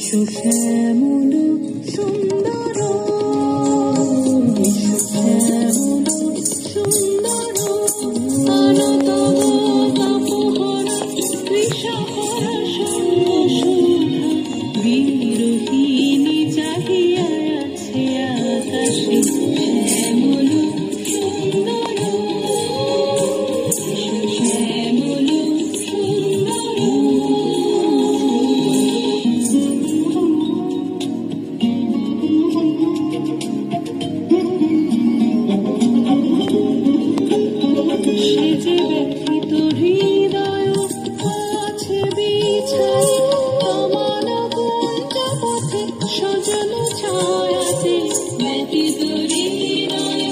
শ্যামল সুন্দর শ্যামল সুন্দর অনতপহরা কৃষকরা সর্বসুধা বিরোহিণী চাহিয়া আছে আকাশে শ্যামল সুন্দর শ্যামল সাজানো ছায়াতে ব্যতীত হৃদয়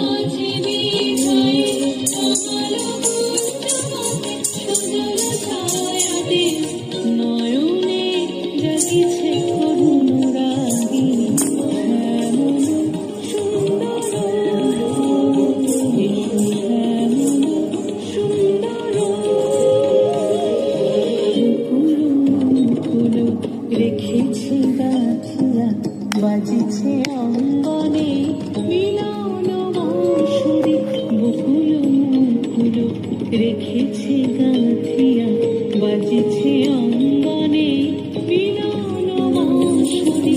আছে বিছায়ে আমার সাজানো ছায়াতে নয়নে জাগিছে করুণ রাগিনী শ্যামল সুন্দর শ্যামল সুন্দর ফুল রেখেছি গাথিয়া বাজিছে অঙ্গনে মিলন বাঁশুরি বকুল মুকুল রেখেছি গাথিয়া বাজিছে অঙ্গনে মিলন বাঁশুরি